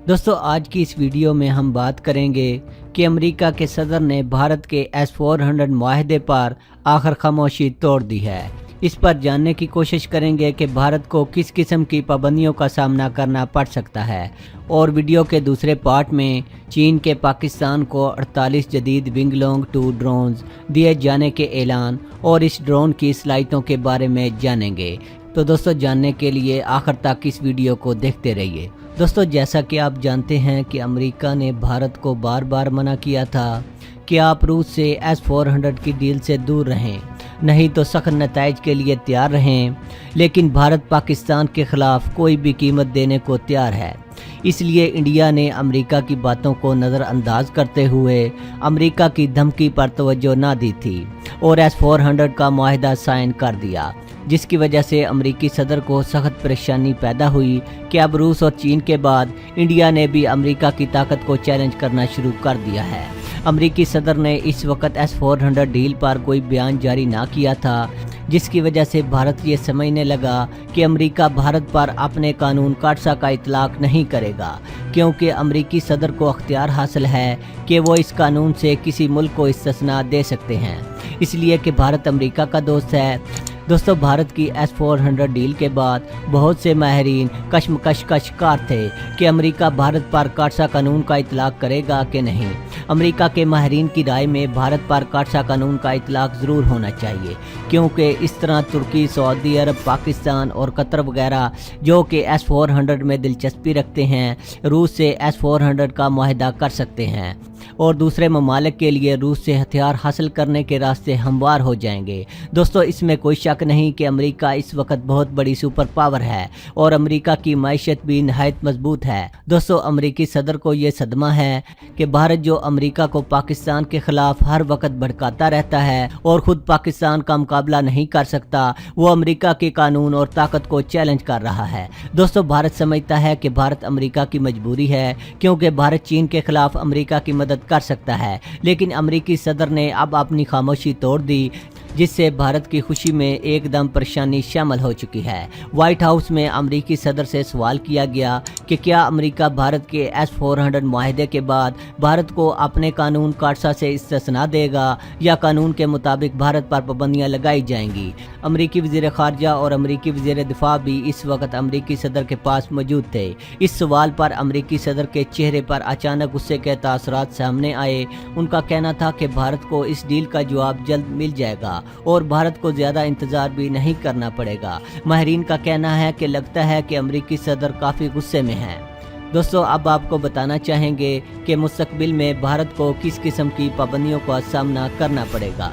दोस्तों आज की इस वीडियो में हम बात करेंगे कि अमेरिका के सदर ने भारत के S-400 माहदे पर आखिर खामोशी तोड़ दी है। इस पर जानने की कोशिश करेंगे कि भारत को किस किस्म की पाबंदियों का सामना करना पड़ सकता है। और वीडियो के दूसरे पार्ट में चीन के पाकिस्तान को 48 जदीद विंगलोंग 2 ड्रोन्स दिए जाने के ऐलान और इस ड्रोन की सलाहियतों के बारे में जानेंगे। तो दोस्तों जानने के लिए आखिर तक इस वीडियो को देखते रहिए। दोस्तों जैसा कि आप जानते हैं कि अमेरिका ने भारत को बार बार मना किया था कि आप रूस से S-400 की डील से दूर रहें, नहीं तो सख्त नताइज के लिए तैयार रहें। लेकिन भारत पाकिस्तान के खिलाफ कोई भी कीमत देने को तैयार है। इसलिए इंडिया ने अमेरिका की बातों को नज़रअंदाज करते हुए अमेरिका की धमकी पर तवज्जो ना दी थी और S-400 का माहिदा साइन कर दिया, जिसकी वजह से अमेरिकी सदर को सख्त परेशानी पैदा हुई कि अब रूस और चीन के बाद इंडिया ने भी अमेरिका की ताकत को चैलेंज करना शुरू कर दिया है। अमेरिकी सदर ने इस वक्त S-400 डील पर कोई बयान जारी ना किया था, जिसकी वजह से भारत ये समझने लगा कि अमेरिका भारत पर अपने कानून काटसा का इतलाक नहीं करेगा, क्योंकि अमेरिकी सदर को अख्तियार हासिल है कि वो इस कानून से किसी मुल्क को इस्तिस्ना दे सकते हैं, इसलिए कि भारत अमेरिका का दोस्त है। दोस्तों भारत की S-400 डील के बाद बहुत से माहिरीन कशमकश का शिकार थे कि अमेरिका भारत पर काटसा कानून का इतलाक करेगा कि नहीं। अमेरिका के माहिरीन की राय में भारत पर काटसा कानून का इतलाक ज़रूर होना चाहिए, क्योंकि इस तरह तुर्की, सऊदी अरब, पाकिस्तान और कतर वगैरह जो कि S-400 में दिलचस्पी रखते हैं, रूस से S-400 का मुआहदा कर सकते हैं और दूसरे ममालिक के लिए रूस से हथियार हासिल करने के रास्ते हमवार हो जाएंगे। दोस्तों इसमें कोई शक नहीं कि अमेरिका इस वक्त बहुत बड़ी सुपर पावर है और अमेरिका की मैशत भी नहायत मजबूत है। दोस्तों अमेरिकी सदर को ये सदमा है कि भारत जो अमेरिका को पाकिस्तान के खिलाफ हर वक्त भड़काता रहता है और खुद पाकिस्तान का मुकाबला नहीं कर सकता, वो अमेरिका के कानून और ताकत को चैलेंज कर रहा है। दोस्तों भारत समझता है कि भारत अमेरिका की मजबूरी है, क्योंकि भारत चीन के खिलाफ अमेरिका की मदद कर सकता है। लेकिन अमेरिकी सदर ने अब अपनी खामोशी तोड़ दी, जिससे भारत की खुशी में एकदम परेशानी शामिल हो चुकी है। व्हाइट हाउस में अमेरिकी सदर से सवाल किया गया कि क्या अमेरिका भारत के S-400 माहदे के बाद भारत को अपने कानून काटसा से इस्तिस्ना देगा या कानून के मुताबिक भारत पर पाबंदियां लगाई जाएंगी। अमेरिकी वज़ीर ख़ारजा और अमेरिकी वज़ीर दिफा भी इस वक्त अमेरिकी सदर के पास मौजूद थे। इस सवाल पर अमेरिकी सदर के चेहरे पर अचानक गुस्से के तासरात सामने आए। उनका कहना था कि भारत को इस डील का जवाब जल्द मिल जाएगा और भारत को ज़्यादा इंतज़ार भी नहीं करना पड़ेगा। माहिरीन का कहना है कि लगता है कि अमेरिकी सदर काफ़ी गुस्से में हैं। दोस्तों अब आपको बताना चाहेंगे कि मुस्तकबिल में भारत को किस किस्म की पाबंदियों का सामना करना पड़ेगा।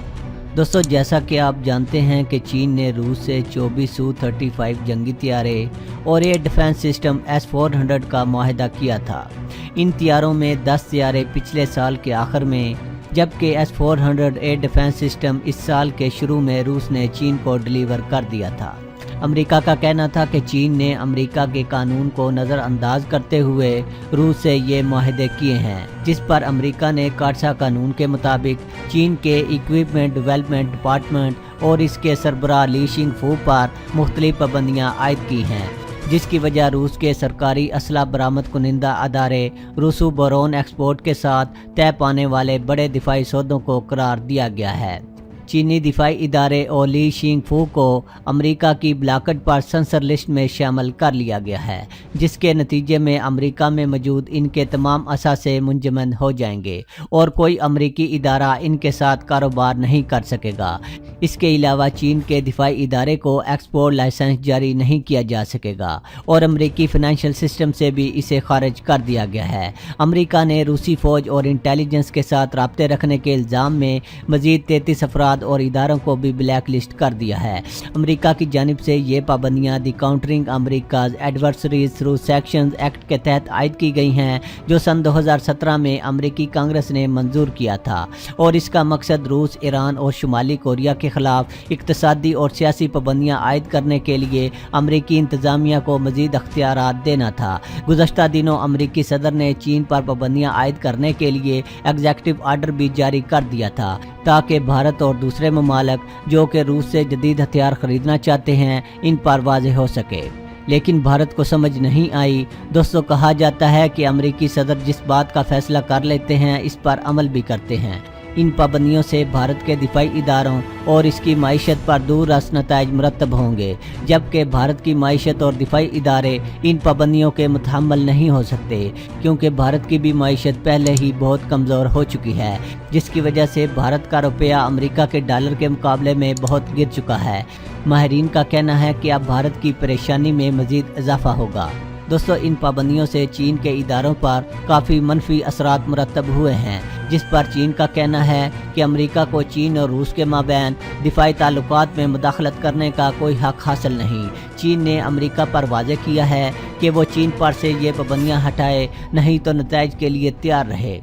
दोस्तों जैसा कि आप जानते हैं कि चीन ने रूस से 24 Su-35 जंगी तैयारे और एयर डिफेंस सिस्टम S-400 का मुआहदा किया था। इन तैयारों में 10 तैयारे पिछले साल के आखिर में, जबकि S-400 एयर डिफेंस सिस्टम इस साल के शुरू में रूस ने चीन को डिलीवर कर दिया था। अमेरिका का कहना था कि चीन ने अमेरिका के कानून को नज़रअंदाज करते हुए रूस से ये मुआहदे किए हैं, जिस पर अमेरिका ने काटसा कानून के मुताबिक चीन के इक्विपमेंट डेवलपमेंट डिपार्टमेंट और इसके सरबराह ली शिंगफू पर मुख्तलिफ पाबंदियाँ आयद की हैं, जिसकी वजह रूस के सरकारी असला बरामद कुनिंदा अदारे रूसू बोरोन एक्सपोर्ट के साथ तय पाने वाले बड़े दिफाई सौदों को करार दिया गया है। चीनी दिफाई इदारे और ली शिंगफू को अमेरिका की ब्लैकलिस्ट पर सेंसर लिस्ट में शामिल कर लिया गया है, जिसके नतीजे में अमेरिका में मौजूद इनके तमाम असासे मुंजमद हो जाएंगे और कोई अमेरिकी इदारा इनके साथ कारोबार नहीं कर सकेगा। इसके अलावा चीन के दिफाई इदारे को एक्सपोर्ट लाइसेंस जारी नहीं किया जा सकेगा और अमेरिकी फाइनेंशियल सिस्टम से भी इसे खारिज कर दिया गया है। अमेरिका ने रूसी फौज और इंटेलिजेंस के साथ राब्ते रखने के इल्ज़ाम में मजीद 33 अफराद और इदारों को भी ब्लैक लिस्ट कर दिया है। अमेरिका की जानिब से ये पाबंदियाँ the countering America's adversaries through sanctions act के तहत आयद की गई हैं, जो सन 2017 में अमेरिकी कांग्रेस ने मंजूर किया था और इसका मकसद रूस, ईरान और शुमाली कोरिया के खिलाफ इक्तसादी और सियासी पाबंदियाँ आयद करने के लिए अमेरिकी इंतजामिया को मजीद अख्तियारात देना था। गुज़श्ता दिनों अमेरिकी सदर ने चीन पर पाबंदियाँ आयद करने के लिए एग्जीक्यूटिव आर्डर भी जारी कर दिया था, ताकि भारत और दूसरे ममालिक जो कि रूस से जदीद हथियार खरीदना चाहते हैं इन पर वाज़ेह हो सके। लेकिन भारत को समझ नहीं आई। दोस्तों, कहा जाता है कि अमेरिकी सदर जिस बात का फैसला कर लेते हैं इस पर अमल भी करते हैं। इन पाबंदियों से भारत के दिफाई इदारों और इसकी माइशत पर दूरअंदेश नताइज मुरतब होंगे, जबकि भारत की माइशत और दिफाई इदारे इन पाबंदियों के मुतहम्मल नहीं हो सकते, क्योंकि भारत की भी माइशत पहले ही बहुत कमज़ोर हो चुकी है, जिसकी वजह से भारत का रुपया अमेरिका के डॉलर के मुकाबले में बहुत गिर चुका है। माहिरीन का कहना है कि अब भारत की परेशानी में मज़ीद इजाफा होगा। दोस्तों, इन पाबंदियों से चीन के इदारों पर काफ़ी मनफी असरात मुरतब हुए हैं, जिस पर चीन का कहना है कि अमेरिका को चीन और रूस के माबैन दिफाई ताल्लुकात में मुदाखलत करने का कोई हक हासिल नहीं। चीन ने अमेरिका पर वाज़ेह किया है कि वो चीन पर से ये पाबंदियाँ हटाए, नहीं तो नताइज के लिए तैयार रहे।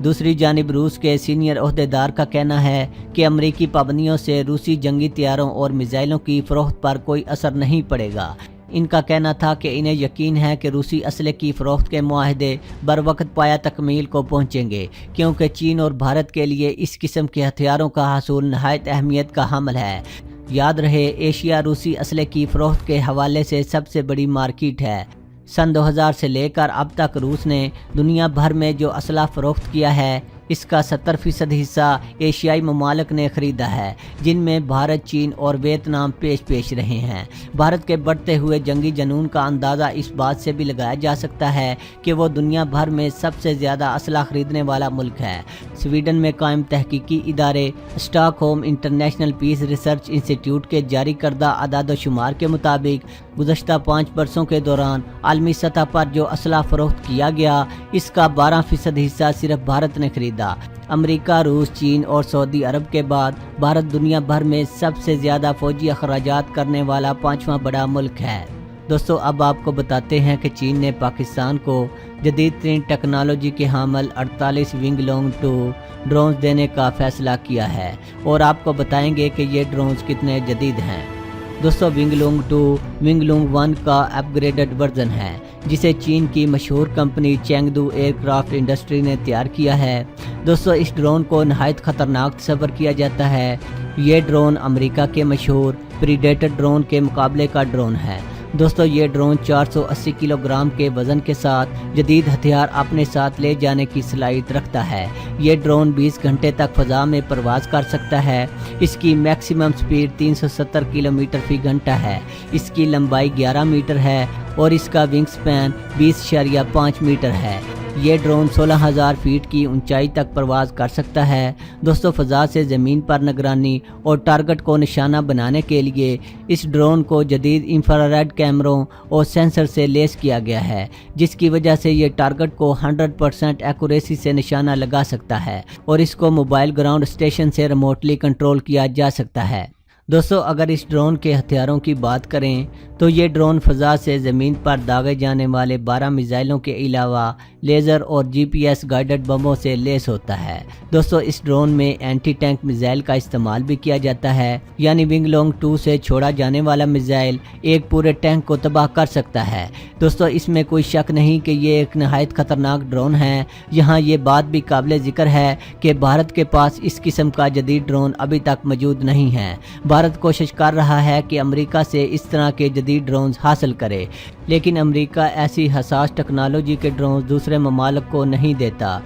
दूसरी जानिब रूस के सीनियर ओहदेदार का कहना है कि अमेरिकी पाबंदियों से रूसी जंगी तैयारों और मिसाइलों की फ़रोख्त पर कोई असर नहीं पड़ेगा। इनका कहना था कि इन्हें यकीन है कि रूसी असले की फ़रोख्त के मुआहदे बर वक्त पाया तकमील को पहुँचेंगे, क्योंकि चीन और भारत के लिए इस किस्म के हथियारों का हासिल नहायत अहमियत का हामिल है। याद रहे, एशिया रूसी असले की फ़रोख्त के हवाले से सबसे बड़ी मार्केट है। सन 2000 से लेकर अब तक रूस ने दुनिया भर में जो असला फ़रोख्त किया है, इसका 70% हिस्सा एशियाई ममालिक ने ख़रीदा है, जिनमें भारत, चीन और वियतनाम पेश रहे हैं। भारत के बढ़ते हुए जंगी जनून का अंदाज़ा इस बात से भी लगाया जा सकता है कि वो दुनिया भर में सबसे ज़्यादा असला ख़रीदने वाला मुल्क है। स्वीडन में कायम तहकीकी इदारे Stockholm International Peace Research Institute के जारी करदा अदाद-ओ-शुमार के मुताबिक गुज़श्ता 5 बरसों के दौरान आलमी सतह पर जो असला फ़रोख्त किया गया, इसका 12% हिस्सा सिर्फ भारत ने खरीदा। अमेरिका, रूस, चीन और सऊदी अरब के बाद भारत दुनिया भर में सबसे ज़्यादा फ़ौजी अखराजात करने वाला 5वां बड़ा मुल्क है। दोस्तों, अब आपको बताते हैं कि चीन ने पाकिस्तान को जदीद तरीन टेक्नोलॉजी के हामिल 48 विंग लॉन्ग 2 ड्रोन्स देने का फ़ैसला किया है, और आपको बताएंगे कि ये ड्रोन्स कितने जदीद हैं। दोस्तों, विंग लॉन्ग 2 विंग लॉन्ग 1 का अपग्रेडेड वर्जन है, जिसे चीन की मशहूर कंपनी चेंगदू एयरक्राफ्ट इंडस्ट्री ने तैयार किया है। दोस्तों, इस ड्रोन को नहायत ख़तरनाक तस्वर किया जाता है। ये ड्रोन अमेरिका के मशहूर प्रीडेटर ड्रोन के मुकाबले का ड्रोन है। दोस्तों, ये ड्रोन 480 किलोग्राम के वज़न के साथ जदीद हथियार अपने साथ ले जाने की सलाहियत रखता है। ये ड्रोन 20 घंटे तक फ़ज़ा में परवाज़ कर सकता है। इसकी मैक्सिमम स्पीड 370 किलोमीटर फ़ी घंटा है। इसकी लंबाई 11 मीटर है और इसका विंग स्पैन 20.5 मीटर है। ये ड्रोन 16,000 फीट की ऊंचाई तक परवाज़ कर सकता है। दोस्तों, फ़ज़ा से ज़मीन पर निगरानी और टारगेट को निशाना बनाने के लिए इस ड्रोन को जदीद इंफ्रारेड कैमरों और सेंसर से लेस किया गया है, जिसकी वजह से ये टारगेट को 100% एक्यूरेसी से निशाना लगा सकता है और इसको मोबाइल ग्राउंड स्टेशन से रिमोटली कंट्रोल किया जा सकता है। दोस्तों, अगर इस ड्रोन के हथियारों की बात करें तो ये ड्रोन फ़ज़ा से ज़मीन पर दागे जाने वाले 12 मिसाइलों के अलावा लेज़र और GPS गाइडेड बमों से लेस होता है। दोस्तों, इस ड्रोन में एंटी टैंक मिसाइल का इस्तेमाल भी किया जाता है, यानी विंग लॉन्ग 2 से छोड़ा जाने वाला मिसाइल एक पूरे टैंक को तबाह कर सकता है। दोस्तों, इसमें कोई शक नहीं कि ये एक नहायत ख़तरनाक ड्रोन है। यहाँ ये बात भी काबिल ज़िक्र है कि भारत के पास इस किस्म का जदीद ड्रोन अभी तक मौजूद नहीं है। भारत कोशिश कर रहा है कि अमेरिका से इस तरह के जदीद ड्रोन्स हासिल करे, लेकिन अमेरिका ऐसी हसास टेक्नोलॉजी के ड्रोन्स दूसरे ममालिक को नहीं देता,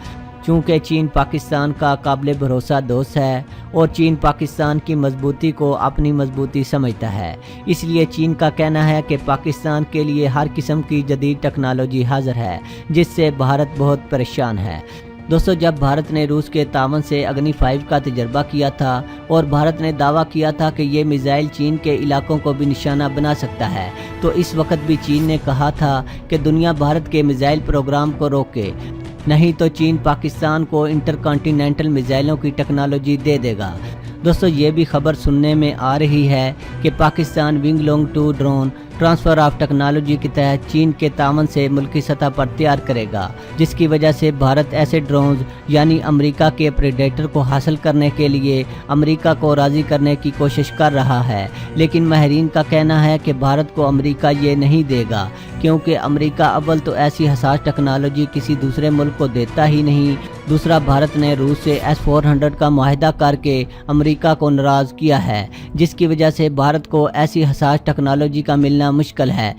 चूँकि चीन पाकिस्तान का काबिल भरोसा दोस्त है और चीन पाकिस्तान की मजबूती को अपनी मजबूती समझता है। इसलिए चीन का कहना है कि पाकिस्तान के लिए हर किस्म की जदीद टेक्नोलॉजी हाजिर है, जिससे भारत बहुत परेशान है। दोस्तों, जब भारत ने रूस के तावन से अग्नि 5 का तजर्बा किया था और भारत ने दावा किया था कि ये मिसाइल चीन के इलाकों को भी निशाना बना सकता है, तो इस वक्त भी चीन ने कहा था कि दुनिया भारत के मिसाइल प्रोग्राम को रोके, नहीं तो चीन पाकिस्तान को इंटरकॉन्टिनेंटल मिसाइलों की टेक्नोलॉजी दे देगा। दोस्तों, ये भी खबर सुनने में आ रही है कि Pakistan wing long 2 drone transfer of technology के तहत चीन के तावन से मुल्की सतह पर तैयार करेगा, जिसकी वजह से भारत ऐसे ड्रोन्स यानी अमेरिका के प्रेडेटर को हासिल करने के लिए अमेरिका को राज़ी करने की कोशिश कर रहा है। लेकिन माहिरीन का कहना है कि भारत को अमेरिका ये नहीं देगा, क्योंकि अमेरिका अव्वल तो ऐसी हसास टेक्नोलॉजी किसी दूसरे मुल्क को देता ही नहीं, दूसरा भारत ने रूस से S-400 का मुआहदा करके अमेरिका को नाराज़ किया है, जिसकी वजह से भारत को ऐसी हसास टेक्नोलॉजी का मिलना मुश्किल है।